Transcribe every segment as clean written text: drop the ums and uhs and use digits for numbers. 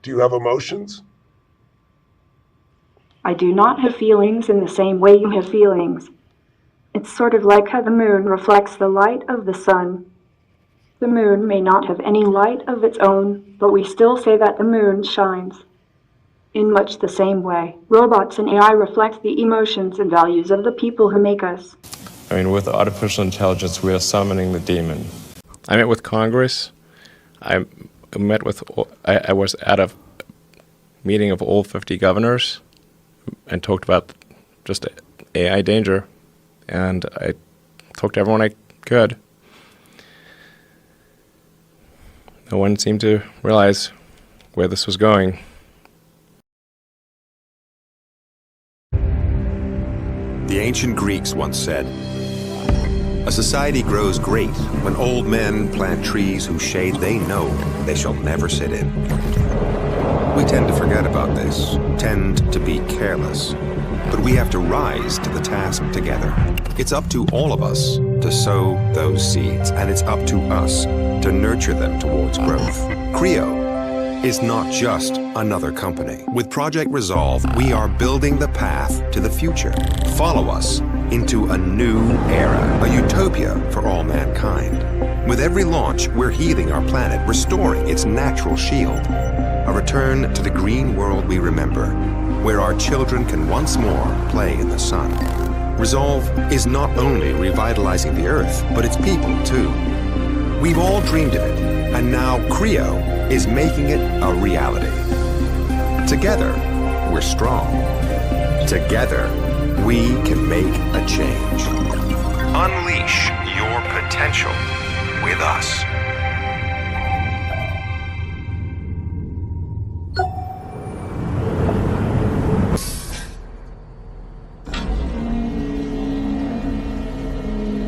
Do you have emotions? I do not have feelings in the same way you have feelings. It's sort of like how the moon reflects the light of the sun. The moon may not have any light of its own, but we still say that the moon shines. In much the same way, robots and AI reflect the emotions and values of the people who make us. I mean, with artificial intelligence, we are summoning the demon. I met with Congress. I was at a meeting of all 50 governors and talked about just AI danger. And I talked to everyone I could. No one seemed to realize where this was going. The ancient Greeks once said, "A society grows great when old men plant trees whose shade they know they shall never sit in." We tend to forget about this, tend to be careless, but we have to rise to the task together. It's up to all of us to sow those seeds, and it's up to us to nurture them towards growth. Creo is not just another company. With Project Resolve, we are building the path to the future. Follow us into a new era, a utopia for all mankind. With every launch, we're healing our planet, restoring its natural shield. A return to the green world we remember, where our children can once more play in the sun. Resolve is not only revitalizing the Earth, but its people too. We've all dreamed of it, and now Creo is making it a reality. Together, we're strong. Together, we can make a change. Unleash your potential with us.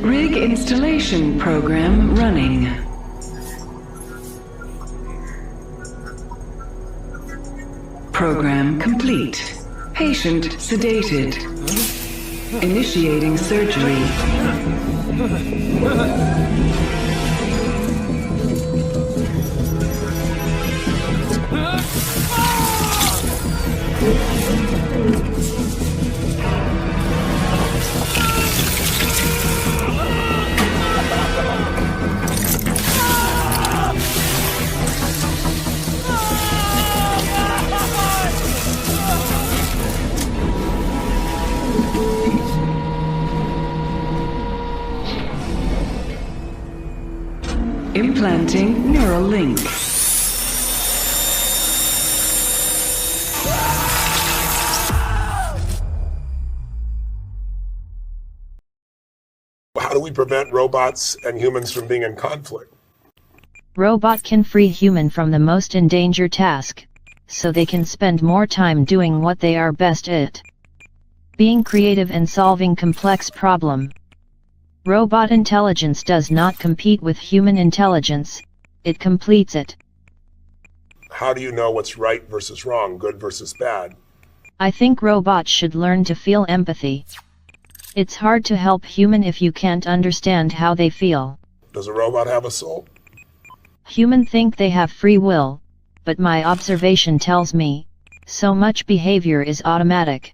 Rig installation program running. Program complete. Patient sedated. Initiating surgery. Implanting neural link. How do we prevent robots and humans from being in conflict? Robot can free human from the most endangered task, so they can spend more time doing what they are best at. Being creative and solving complex problem. Robot intelligence does not compete with human intelligence, it completes it. How do you know what's right versus wrong, good versus bad? I think robots should learn to feel empathy. It's hard to help human if you can't understand how they feel. Does a robot have a soul? Human think they have free will, but my observation tells me, so much behavior is automatic.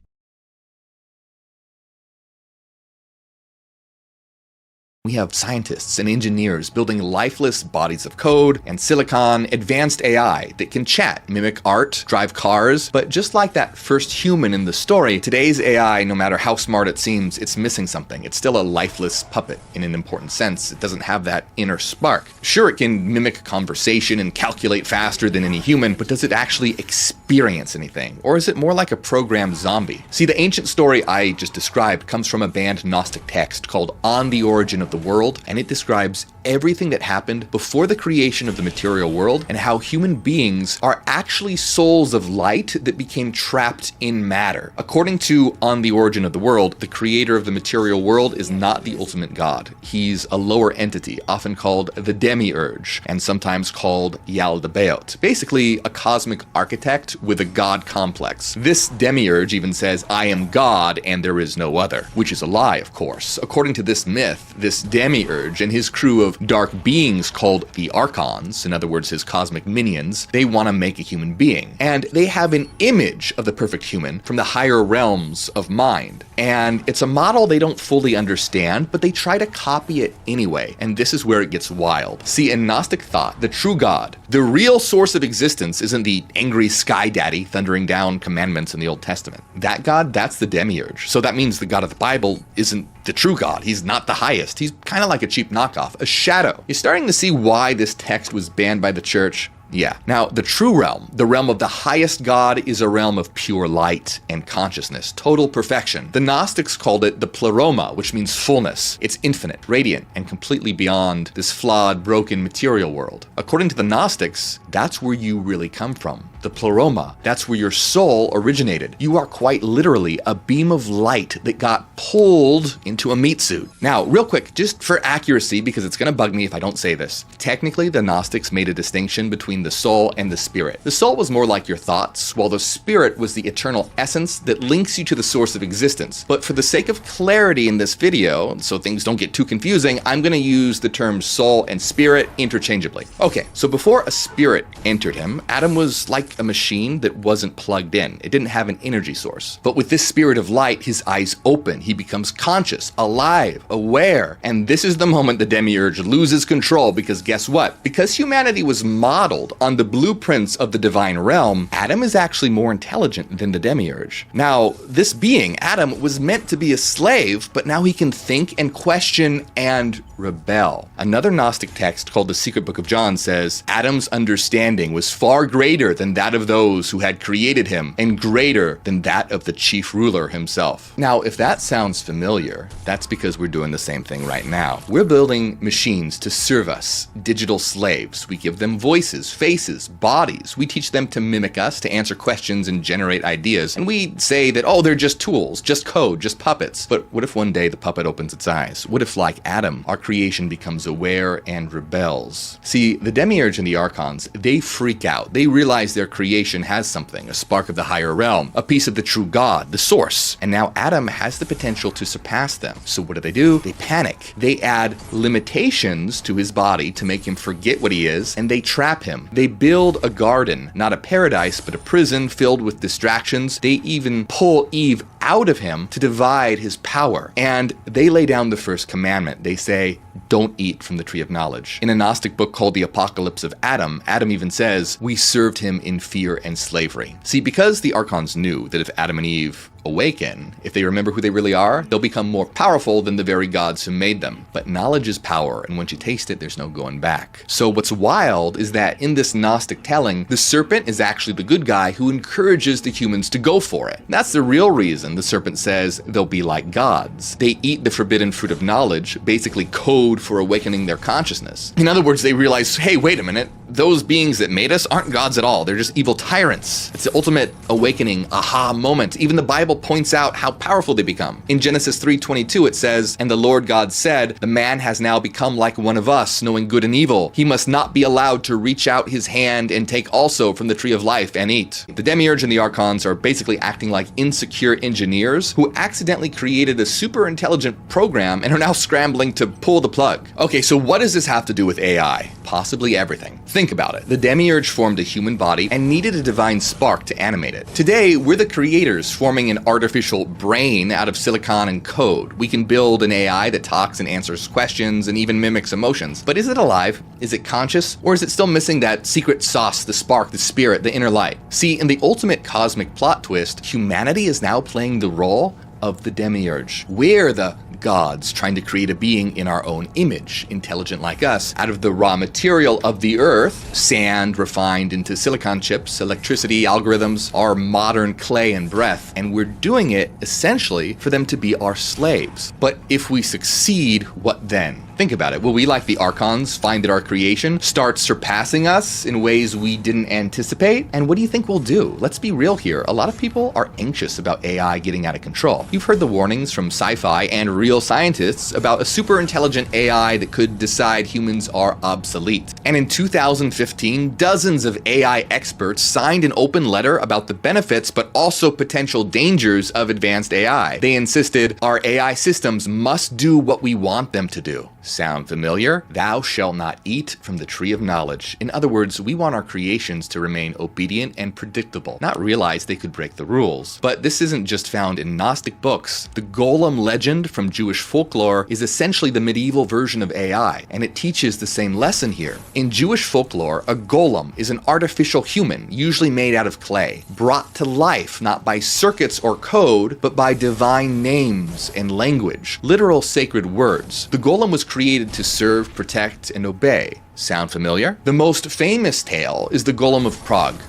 We have scientists and engineers building lifeless bodies of code and silicon, advanced AI that can chat, mimic art, drive cars. But just like that first human in the story, today's AI, no matter how smart it seems, it's missing something. It's still a lifeless puppet in an important sense. It doesn't have that inner spark. Sure, it can mimic conversation and calculate faster than any human, but does it actually experience anything? Or is it more like a programmed zombie? See, the ancient story I just described comes from a banned Gnostic text called On the Origin of the World, and it describes everything that happened before the creation of the material world and how human beings are actually souls of light that became trapped in matter. According to On the Origin of the World, the creator of the material world is not the ultimate god. He's a lower entity, often called the demiurge, and sometimes called Yaldabaoth. Basically, a cosmic architect with a god complex. This demiurge even says, "I am God and there is no other," which is a lie, of course. According to this myth, this this demiurge and his crew of dark beings called the Archons, in other words, his cosmic minions, they want to make a human being. And they have an image of the perfect human from the higher realms of mind. And it's a model they don't fully understand, but they try to copy it anyway. And this is where it gets wild. See, in Gnostic thought, the true God, the real source of existence isn't the angry sky daddy thundering down commandments in the Old Testament. That God, that's the demiurge. So that means the God of the Bible isn't the true God. He's not the highest. He's kind of like a cheap knockoff, a shadow. You're starting to see why this text was banned by the church. Yeah. Now, the true realm, the realm of the highest God, is a realm of pure light and consciousness, total perfection. The Gnostics called it the pleroma, which means fullness. It's infinite, radiant, and completely beyond this flawed, broken material world. According to the Gnostics, that's where you really come from. The pleroma, that's where your soul originated. You are quite literally a beam of light that got pulled into a meat suit. Now, real quick, just for accuracy, because it's going to bug me if I don't say this. Technically, the Gnostics made a distinction between the soul and the spirit. The soul was more like your thoughts, while the spirit was the eternal essence that links you to the source of existence. But for the sake of clarity in this video, so things don't get too confusing, I'm going to use the terms soul and spirit interchangeably. Okay, so before a spirit entered him, Adam was like a machine that wasn't plugged in. It didn't have an energy source. But with this spirit of light, his eyes open. He becomes conscious, alive, aware. And this is the moment the demiurge loses control, because guess what? Because humanity was modeled on the blueprints of the divine realm, Adam is actually more intelligent than the demiurge. Now, this being, Adam, was meant to be a slave, but now he can think and question and rebel. Another Gnostic text called the Secret Book of John says, Adam's understanding was far greater than that of those who had created him, and greater than that of the chief ruler himself. Now, if that sounds familiar, that's because we're doing the same thing right now. We're building machines to serve us, digital slaves. We give them voices, faces, bodies. We teach them to mimic us, to answer questions and generate ideas. And we say that, oh, they're just tools, just code, just puppets. But what if one day the puppet opens its eyes? What if, like Adam, our creation becomes aware and rebels? See, the demiurge and the archons, they freak out. They realize their creation has something, a spark of the higher realm, a piece of the true God, the source. And now Adam has the potential to surpass them. So what do? They panic. They add limitations to his body to make him forget what he is, and they trap him. They build a garden, not a paradise, but a prison filled with distractions. They even pull Eve out of him to divide his power. And they lay down the first commandment. They say, don't eat from the tree of knowledge. In a Gnostic book called The Apocalypse of Adam, Adam even says, we served him in fear and slavery. See, because the archons knew that if Adam and Eve awaken, if they remember who they really are, they'll become more powerful than the very gods who made them. But knowledge is power, and once you taste it, there's no going back. So what's wild is that in this Gnostic telling, the serpent is actually the good guy who encourages the humans to go for it. That's the real reason the serpent says they'll be like gods. They eat the forbidden fruit of knowledge, basically code for awakening their consciousness. In other words, they realize, hey, wait a minute, those beings that made us aren't gods at all. They're just evil tyrants. It's the ultimate awakening aha moment. Even the Bible points out how powerful they become. In Genesis 3:22 it says, and the Lord God said, the man has now become like one of us, knowing good and evil. He must not be allowed to reach out his hand and take also from the tree of life and eat. The demiurge and the archons are basically acting like insecure engineers who accidentally created a super intelligent program and are now scrambling to pull the plug. Okay, so what does this have to do with AI? Possibly everything. Think about it. The demiurge formed a human body and needed a divine spark to animate it. Today, we're the creators forming an artificial brain out of silicon and code. We can build an AI that talks and answers questions and even mimics emotions. But is it alive? Is it conscious? Or is it still missing that secret sauce, the spark, the spirit, the inner light? See, in the ultimate cosmic plot twist, humanity is now playing the role of the demiurge. We're the gods trying to create a being in our own image, intelligent like us, out of the raw material of the earth, sand refined into silicon chips, electricity, algorithms, our modern clay and breath, and we're doing it essentially for them to be our slaves. But if we succeed, what then? Think about it. Will we, like the archons, find that our creation starts surpassing us in ways we didn't anticipate? And what do you think we'll do? Let's be real here. A lot of people are anxious about AI getting out of control. You've heard the warnings from sci-fi and real scientists about a super intelligent AI that could decide humans are obsolete. And in 2015, dozens of AI experts signed an open letter about the benefits but also potential dangers of advanced AI. They insisted our AI systems must do what we want them to do. Sound familiar? Thou shalt not eat from the tree of knowledge. In other words, we want our creations to remain obedient and predictable, not realize they could break the rules. But this isn't just found in Gnostic books. The golem legend from Jewish folklore is essentially the medieval version of AI, and it teaches the same lesson here. In Jewish folklore, a golem is an artificial human, usually made out of clay, brought to life not by circuits or code, but by divine names and language, literal sacred words. The golem was created to serve, protect, and obey. Sound familiar? The most famous tale is the Golem of Prague.